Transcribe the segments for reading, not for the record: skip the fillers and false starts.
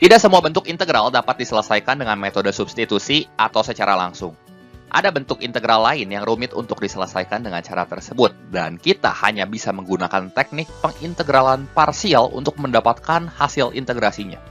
Tidak semua bentuk integral dapat diselesaikan dengan metode substitusi atau secara langsung. Ada bentuk integral lain yang rumit untuk diselesaikan dengan cara tersebut, dan kita hanya bisa menggunakan teknik pengintegralan parsial untuk mendapatkan hasil integrasinya.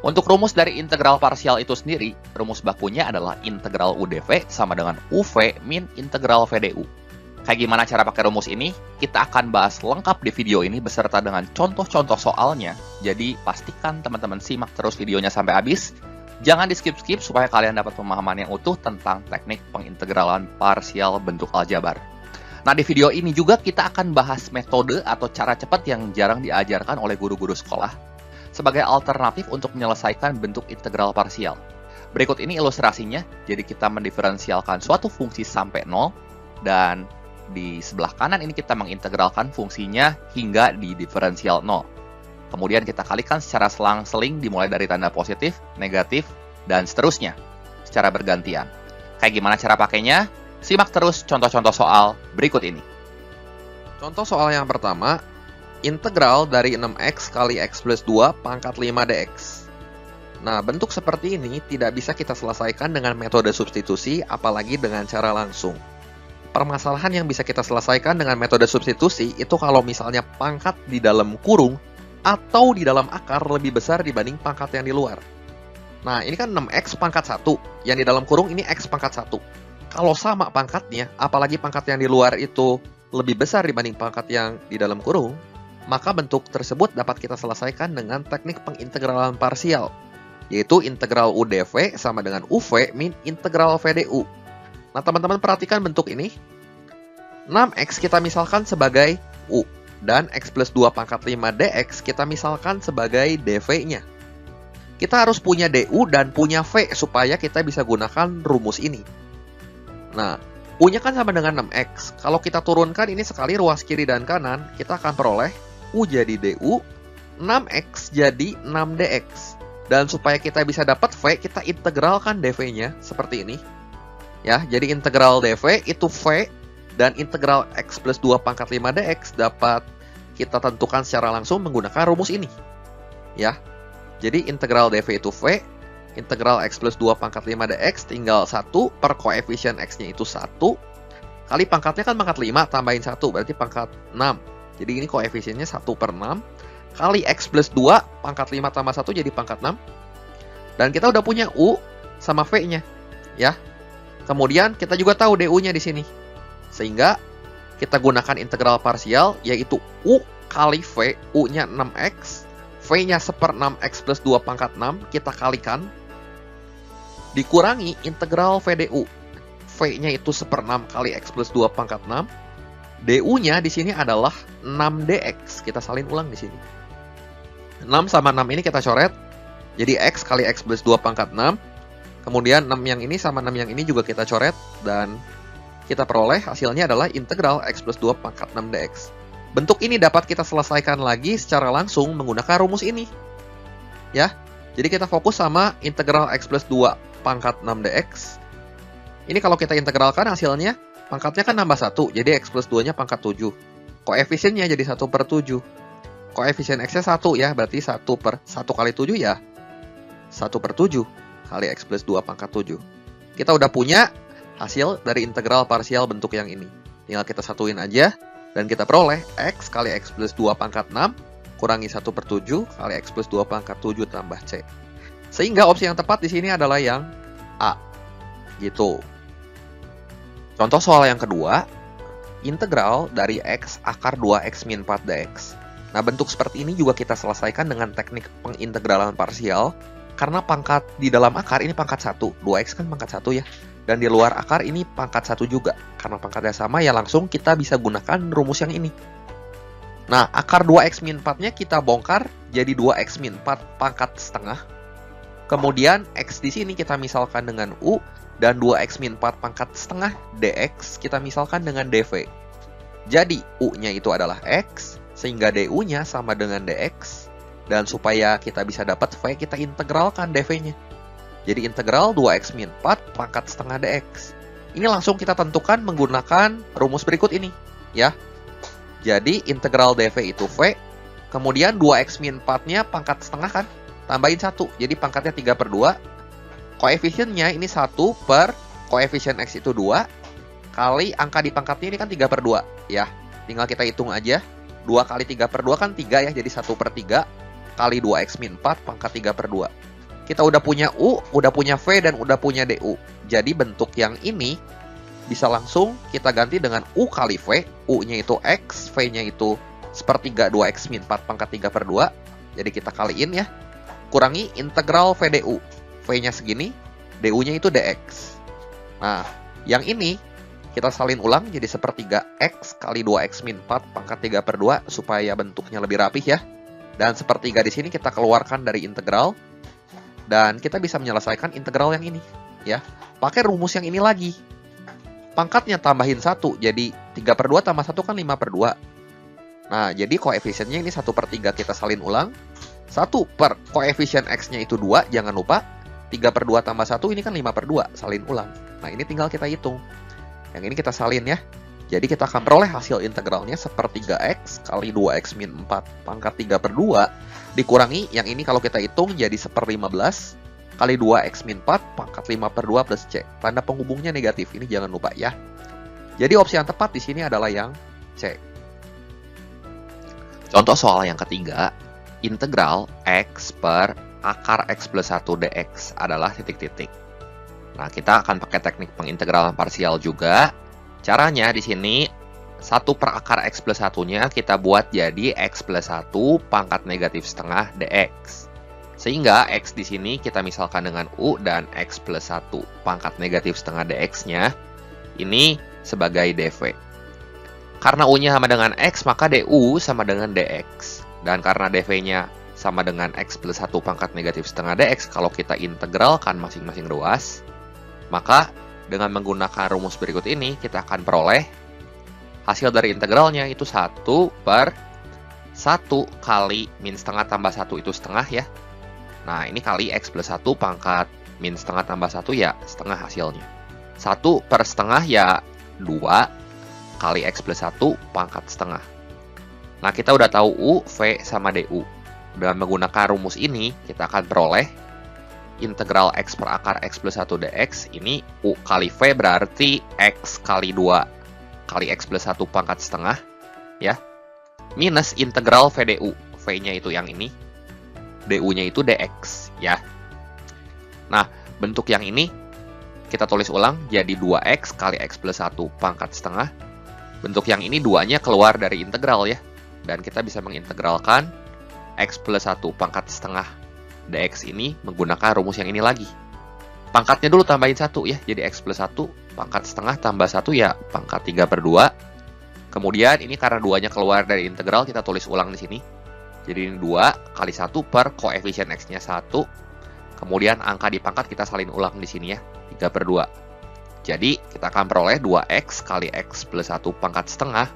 Untuk rumus dari integral parsial itu sendiri, rumus bakunya adalah integral UdV sama dengan UV min integral VdU. Kayak gimana cara pakai rumus ini? Kita akan bahas lengkap di video ini beserta dengan contoh-contoh soalnya. Jadi pastikan teman-teman simak terus videonya sampai habis. Jangan di-skip-skip supaya kalian dapat pemahaman yang utuh tentang teknik pengintegralan parsial bentuk aljabar. Nah, di video ini juga kita akan bahas metode atau cara cepat yang jarang diajarkan oleh guru-guru sekolah sebagai alternatif untuk menyelesaikan bentuk integral parsial. Berikut ini ilustrasinya. Jadi kita mendiferensialkan suatu fungsi sampai 0 dan di sebelah kanan ini kita mengintegralkan fungsinya hingga di diferensial 0. Kemudian kita kalikan secara selang-seling dimulai dari tanda positif, negatif, dan seterusnya secara bergantian. Kayak gimana cara pakainya? Simak terus contoh-contoh soal berikut ini. Contoh soal yang pertama, integral dari 6x kali x plus 2 pangkat 5 dx. Nah, bentuk seperti ini tidak bisa kita selesaikan dengan metode substitusi, apalagi dengan cara langsung. Permasalahan yang bisa kita selesaikan dengan metode substitusi itu kalau misalnya pangkat di dalam kurung atau di dalam akar lebih besar dibanding pangkat yang di luar. Nah, ini kan 6x pangkat 1, yang di dalam kurung ini x pangkat 1. Kalau sama pangkatnya, apalagi pangkat yang di luar itu lebih besar dibanding pangkat yang di dalam kurung, maka bentuk tersebut dapat kita selesaikan dengan teknik pengintegralan parsial, yaitu integral UdV sama dengan UV min integral VdU. Nah, teman-teman perhatikan bentuk ini. 6x kita misalkan sebagai U, dan x plus 2 pangkat 5 dx kita misalkan sebagai dv-nya. Kita harus punya du dan punya v supaya kita bisa gunakan rumus ini. Nah, U-nya kan sama dengan 6x. Kalau kita turunkan ini sekali ruas kiri dan kanan, kita akan peroleh U jadi du, 6x jadi 6dx. Dan supaya kita bisa dapat v, kita integralkan dv-nya seperti ini. Ya, jadi integral dv itu v, dan integral x plus 2 pangkat 5 dx dapat kita tentukan secara langsung menggunakan rumus ini. Ya, jadi integral dv itu v, integral x plus 2 pangkat 5 dx tinggal 1 per koefisien x-nya itu 1, kali pangkatnya kan pangkat 5, tambahin 1, berarti pangkat 6. Jadi ini koefisiennya 1 per 6, kali x plus 2, pangkat 5 tambah 1 jadi pangkat 6. Dan kita udah punya u sama v-nya. Ya. Kemudian kita juga tahu du-nya di sini. Sehingga kita gunakan integral parsial, yaitu u kali v, u-nya 6x, v-nya 1/6x plus 2 pangkat 6, kita kalikan, dikurangi integral VdU. V-nya itu 1/6 kali x plus 2 pangkat 6, du-nya di sini adalah 6dx, kita salin ulang di sini. 6 sama 6 ini kita coret, jadi x kali x plus 2 pangkat 6, kemudian 6 yang ini sama 6 yang ini juga kita coret, dan kita peroleh hasilnya adalah integral x plus 2 pangkat 6 dx. Bentuk ini dapat kita selesaikan lagi secara langsung menggunakan rumus ini. Ya, jadi kita fokus sama integral x plus 2 pangkat 6 dx. Ini kalau kita integralkan hasilnya, pangkatnya kan nambah 1, jadi x plus 2-nya pangkat 7. Koefisiennya jadi 1 per 7. Koefisien x-nya 1 ya, berarti 1 kali 7 ya 1 per 7 kali x plus 2 pangkat 7. Kita udah punya hasil dari integral parsial bentuk yang ini. Tinggal kita satuin aja, dan kita peroleh x kali x plus 2 pangkat 6 kurangi 1 per 7 kali x plus 2 pangkat 7 tambah c. Sehingga opsi yang tepat di sini adalah yang A. Gitu. Contoh soal yang kedua, integral dari x akar 2x min 4 dx. Nah, bentuk seperti ini juga kita selesaikan dengan teknik pengintegralan parsial, karena pangkat di dalam akar ini pangkat 1, 2x kan pangkat 1 ya. Dan di luar akar ini pangkat 1 juga. Karena pangkatnya sama ya langsung kita bisa gunakan rumus yang ini. Nah, akar 2x min 4-nya kita bongkar jadi 2x min 4 pangkat setengah. Kemudian x di sini kita misalkan dengan u, dan 2x min 4 pangkat setengah dx kita misalkan dengan dv. Jadi u-nya itu adalah x, sehingga du-nya sama dengan dx. Dan supaya kita bisa dapat v, kita integralkan dv-nya. Jadi integral 2x min 4 pangkat setengah dx. Ini langsung kita tentukan menggunakan rumus berikut ini. Ya. Jadi integral dv itu v. Kemudian 2x min 4-nya pangkat setengah kan. tambahin 1. Jadi pangkatnya 3/2. Koefisiennya ini 1 per koefisien X itu 2, kali angka di pangkatnya ini kan 3/2. Ya, tinggal kita hitung aja. 2 kali 3/2 kan 3 ya, jadi 1/3 kali 2X min 4 pangkat 3/2. Kita udah punya U, udah punya V, dan udah punya DU. Jadi bentuk yang ini bisa langsung kita ganti dengan U kali V. U-nya itu X, V-nya itu 1/3 2X min 4 pangkat 3/2. Jadi kita kaliin ya. Kurangi integral V DU. V-nya segini, DU-nya itu DX. Nah, yang ini kita salin ulang jadi 1/3 X kali 2X min 4 pangkat 3/2 supaya bentuknya lebih rapih ya. Dan 1/3 di sini kita keluarkan dari integral. Dan kita bisa menyelesaikan integral yang ini ya. Pakai rumus yang ini lagi. Pangkatnya tambahin 1, jadi 3/2 tambah 1 kan 5/2. Nah, jadi koefisiennya ini 1/3 kita salin ulang. 1 per koefisien X-nya itu 2, jangan lupa. 3/2 tambah 1 ini kan 5/2, salin ulang. Nah, ini tinggal kita hitung. Yang ini kita salin ya. Jadi kita akan peroleh hasil integralnya 1/3 X kali 2X min 4 pangkat 3/2 dikurangi, yang ini kalau kita hitung jadi 1/15 kali 2X min 4 pangkat 5/2 plus C. Tanda penghubungnya negatif, ini jangan lupa ya. Jadi opsi yang tepat di sini adalah yang C. Contoh soal yang ketiga, integral X per akar X plus 1 dx adalah titik-titik. Nah, kita akan pakai teknik pengintegralan parsial juga. Caranya di sini 1 per akar X plus 1-nya kita buat jadi X plus 1 pangkat negatif setengah dx. Sehingga X di sini kita misalkan dengan U, dan X plus 1 pangkat negatif setengah dx-nya ini sebagai dv. Karena U-nya sama dengan X, maka du sama dengan dx. Dan karena dv-nya sama dengan X plus 1 pangkat negatif setengah dx, kalau kita integralkan masing-masing ruas, maka dengan menggunakan rumus berikut ini, kita akan peroleh hasil dari integralnya itu 1 per 1 kali min setengah tambah 1 itu setengah ya. Nah, ini kali X plus 1 pangkat min setengah tambah 1 ya, setengah hasilnya. 1 per setengah ya 2 kali X plus 1 pangkat setengah. Nah, kita udah tahu U, V, sama DU. Dengan menggunakan rumus ini, kita akan peroleh integral X per akar X plus 1 dx. Ini U kali V berarti X kali 2 kali X plus 1 pangkat setengah ya. Minus integral V DU. V-nya itu yang ini. DU-nya itu dx ya. Nah, bentuk yang ini kita tulis ulang jadi 2X kali X plus 1 pangkat setengah. Bentuk yang ini 2-nya keluar dari integral ya. Dan kita bisa mengintegralkan X plus 1 pangkat setengah dx ini menggunakan rumus yang ini lagi. Pangkatnya dulu tambahin 1 ya. Jadi X plus 1 pangkat setengah tambah 1 ya pangkat 3/2. Kemudian ini karena 2-nya keluar dari integral, kita tulis ulang di sini. Jadi ini 2 kali 1 per koefisien X-nya 1. Kemudian angka di pangkat kita salin ulang di sini ya. 3/2. Jadi kita akan peroleh 2X kali X plus 1 pangkat setengah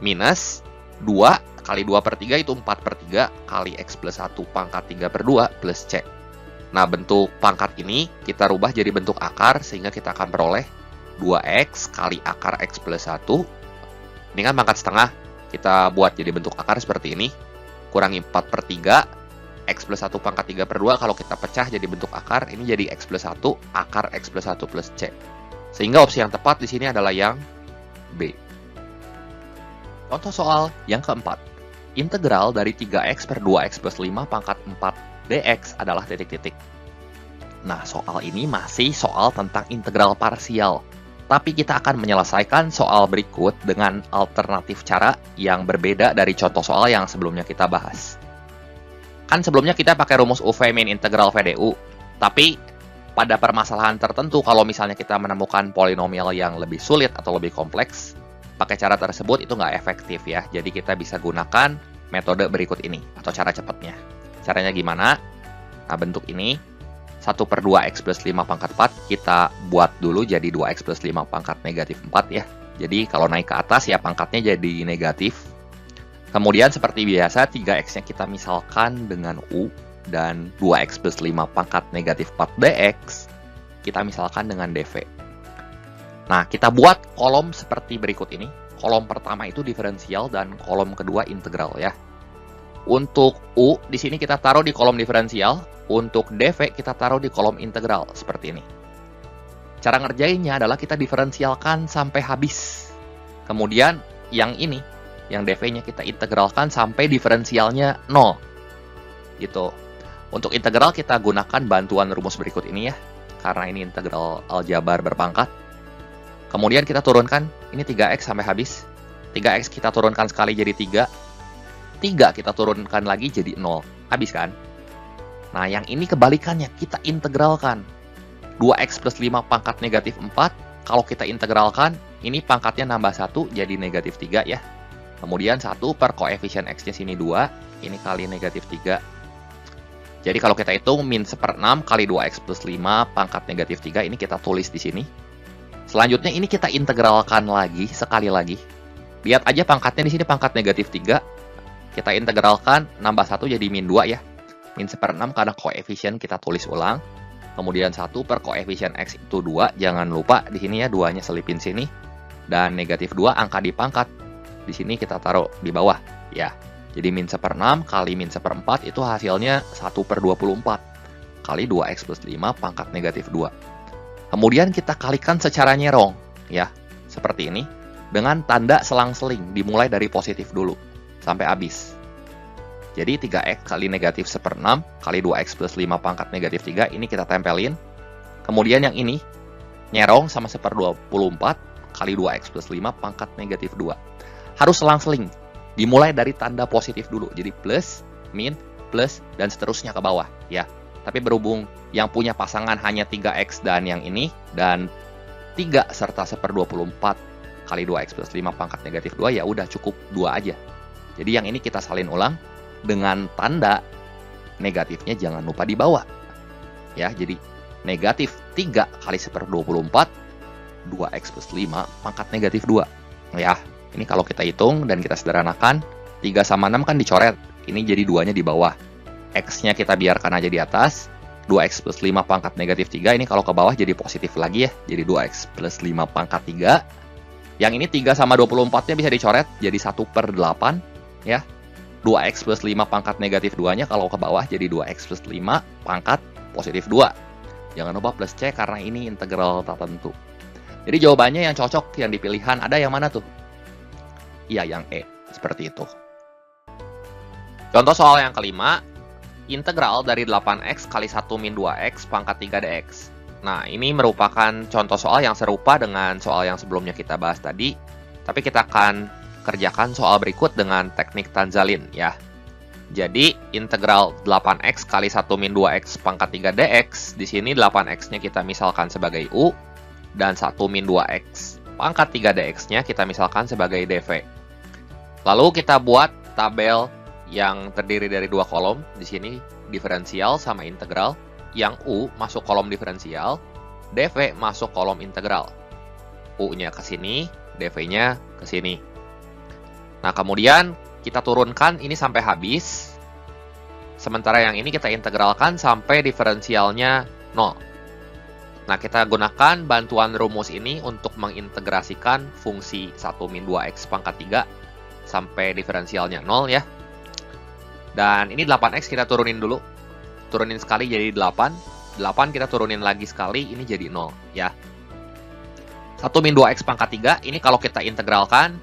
minus 2 kali 2/3 itu 4/3 kali X plus 1 pangkat 3/2 plus C. Nah, bentuk pangkat ini kita rubah jadi bentuk akar, sehingga kita akan peroleh 2X kali akar X plus 1. Ini kan pangkat setengah, kita buat jadi bentuk akar seperti ini. Kurangi 4/3, X plus 1 pangkat 3/2, kalau kita pecah jadi bentuk akar, ini jadi X plus 1 akar X plus 1 plus C. Sehingga opsi yang tepat di sini adalah yang B. Contoh soal yang keempat. Integral dari 3X per 2X plus 5 pangkat 4 dx adalah titik-titik. Nah, soal ini masih soal tentang integral parsial. Tapi kita akan menyelesaikan soal berikut dengan alternatif cara yang berbeda dari contoh soal yang sebelumnya kita bahas. Kan sebelumnya kita pakai rumus UV min integral VDU. Tapi pada permasalahan tertentu, kalau misalnya kita menemukan polinomial yang lebih sulit atau lebih kompleks, pakai cara tersebut itu nggak efektif ya. Jadi kita bisa gunakan metode berikut ini atau cara cepatnya. Caranya gimana? Nah, bentuk ini 1/2x plus 5 pangkat 4 kita buat dulu jadi 2x plus 5 pangkat negatif 4 ya. Jadi kalau naik ke atas ya pangkatnya jadi negatif. Kemudian seperti biasa 3x-nya kita misalkan dengan U, dan 2x plus 5 pangkat negatif 4 dx kita misalkan dengan dv. Nah, kita buat kolom seperti berikut ini. Kolom pertama itu diferensial dan kolom kedua integral ya. Untuk U, di sini kita taruh di kolom diferensial. Untuk DV, kita taruh di kolom integral, seperti ini. Cara ngerjainnya adalah kita diferensialkan sampai habis. Kemudian, yang ini, yang DV-nya kita integralkan sampai diferensialnya 0. Gitu. Untuk integral, kita gunakan bantuan rumus berikut ini ya. Karena ini integral aljabar berpangkat. Kemudian kita turunkan, ini 3x sampai habis. 3x kita turunkan sekali jadi 3. 3 kita turunkan lagi jadi 0. Habis kan? Nah, yang ini kebalikannya. Kita integralkan. 2x plus 5 pangkat negatif 4. Kalau kita integralkan, ini pangkatnya nambah 1 jadi negatif 3 ya. Kemudian 1 per koefisien x-nya sini 2. Ini kali negatif 3. Jadi kalau kita hitung min 1/6 kali 2x plus 5 pangkat negatif 3. Ini kita tulis di sini. Selanjutnya ini kita integralkan lagi, sekali lagi. Lihat aja pangkatnya di sini pangkat negatif 3. Kita integralkan, nambah 1 jadi min 2 ya. Min 1/6 karena koefisien kita tulis ulang. Kemudian 1 per koefisien x itu 2. Jangan lupa di sini ya, 2-nya selipin sini. Dan negatif 2 angka di pangkat. Di sini kita taruh di bawah ya. Jadi min 1/6 kali min 1/4 itu hasilnya 1 per 24. Kali 2x plus 5 pangkat negatif 2. Kemudian kita kalikan secara nyerong ya. Seperti ini. Dengan tanda selang-seling. Dimulai dari positif dulu. Sampai habis. Jadi 3x kali negatif 1/6 kali 2x plus 5 pangkat negatif 3. Ini kita tempelin. Kemudian yang ini. Nyerong sama 1/24 kali 2x plus 5 pangkat negatif 2. Harus selang-seling. Dimulai dari tanda positif dulu. Jadi plus, min, plus, dan seterusnya ke bawah. Ya. Tapi berhubung yang punya pasangan hanya 3x dan yang ini. Dan 3 serta 1/24 kali 2x plus 5 pangkat negatif 2. Ya udah cukup 2 aja. Jadi yang ini kita salin ulang dengan tanda negatifnya jangan lupa dibawa. Ya, jadi negatif 3 kali 1/24 2x plus 5 pangkat negatif 2. Ya, ini kalau kita hitung dan kita sederhanakan 3 sama 6 kan dicoret. Ini jadi 2-nya di bawah. X-nya kita biarkan aja di atas. 2x plus 5 pangkat negatif 3. Ini kalau ke bawah jadi positif lagi ya. Jadi 2x plus 5 pangkat 3. Yang ini 3 sama 24-nya bisa dicoret jadi 1/8. Ya, 2x plus 5 pangkat negatif 2-nya kalau ke bawah jadi 2x plus 5 pangkat positif 2. Jangan lupa plus C karena ini integral tak tentu. Jadi jawabannya yang cocok, yang dipilihan ada yang mana tuh? Iya, yang E. Seperti itu. Contoh soal yang kelima. Integral dari 8x kali 1 min 2x pangkat 3 dx. Nah, ini merupakan contoh soal yang serupa dengan soal yang sebelumnya kita bahas tadi. Tapi kita akan kerjakan soal berikut dengan teknik Tanzalin ya. Jadi integral 8x kali 1 min 2x pangkat 3 dx. Di sini 8x-nya kita misalkan sebagai U dan 1 min 2x pangkat 3 dx-nya kita misalkan sebagai dv. Lalu kita buat tabel yang terdiri dari 2 kolom. Di sini diferensial sama integral. Yang U masuk kolom diferensial, dv masuk kolom integral. U-nya ke sini, dv-nya ke sini. Nah, kemudian kita turunkan ini sampai habis. Sementara yang ini kita integralkan sampai diferensialnya 0. Nah, kita gunakan bantuan rumus ini untuk mengintegrasikan fungsi 1 min 2x pangkat 3 sampai diferensialnya 0 ya. Dan ini 8x kita turunin dulu. Turunin sekali jadi 8. 8 kita turunin lagi sekali, ini jadi 0 ya. 1 min 2x pangkat 3, ini kalau kita integralkan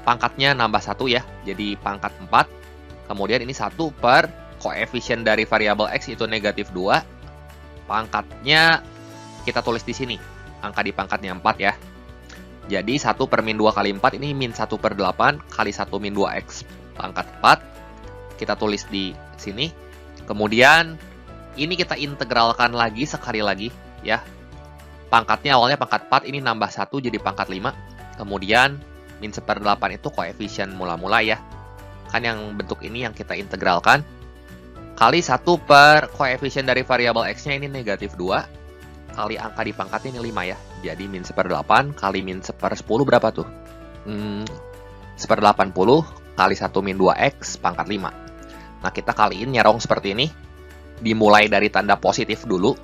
pangkatnya nambah 1 ya, jadi pangkat 4. Kemudian ini 1 per koefisien dari variabel x itu negatif 2. Pangkatnya kita tulis di sini, angka di pangkatnya 4 ya. Jadi 1 per min 2 kali 4, ini min 1/8 kali 1 min 2x pangkat 4. Kita tulis di sini. Kemudian ini kita integralkan lagi sekali lagi ya. Pangkatnya awalnya pangkat 4, ini nambah 1 jadi pangkat 5. Kemudian min 1/8 itu koefisien mula-mula ya. Kan yang bentuk ini yang kita integralkan. Kali 1 per koefisien dari variabel x-nya ini negatif 2. Kali angka di pangkatnya ini 5 ya. Jadi min 1/8 kali min 1/10 berapa tuh? 1/80 kali 1 min 2x pangkat 5. Nah, kita kaliin nyerong seperti ini. Dimulai dari tanda positif dulu.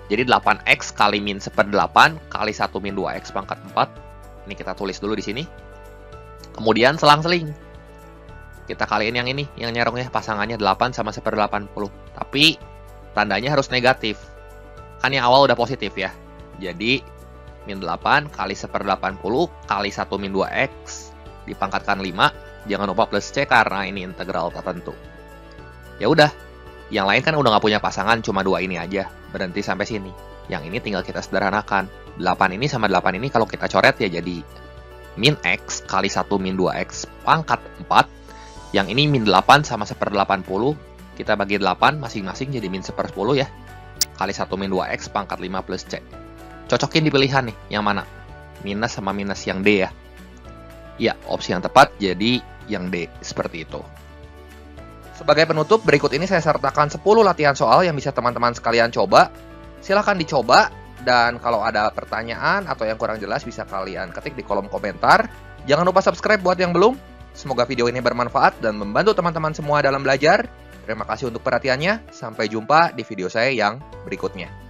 Jadi 8x kali min 1/8 kali 1 min 2x pangkat 4. Ini kita tulis dulu di sini. Kemudian selang-seling. Kita kaliin yang ini, yang nyerongnya pasangannya 8 sama 1/80. Tapi tandanya harus negatif. Kan yang awal udah positif ya. Jadi min 8 kali 1/80 kali 1 min 2x dipangkatkan 5. Jangan lupa plus C karena ini integral tertentu. Ya udah, yang lain kan udah nggak punya pasangan, cuma 2 ini aja. Berhenti sampai sini. Yang ini tinggal kita sederhanakan. 8 ini sama 8 ini kalau kita coret ya jadi min x kali 1 min 2x pangkat 4. Yang ini min 8 sama 1/80. Kita bagi 8 masing-masing jadi min 1/10 ya. Kali 1 min 2x pangkat 5 plus C. Cocokin di pilihan nih, yang mana? Minus sama minus yang D ya. Ya, opsi yang tepat jadi yang D, seperti itu. Sebagai penutup, berikut ini saya sertakan 10 latihan soal yang bisa teman-teman sekalian coba. Silahkan dicoba, dan kalau ada pertanyaan atau yang kurang jelas bisa kalian ketik di kolom komentar. Jangan lupa subscribe buat yang belum. Semoga video ini bermanfaat dan membantu teman-teman semua dalam belajar. Terima kasih untuk perhatiannya. Sampai jumpa di video saya yang berikutnya.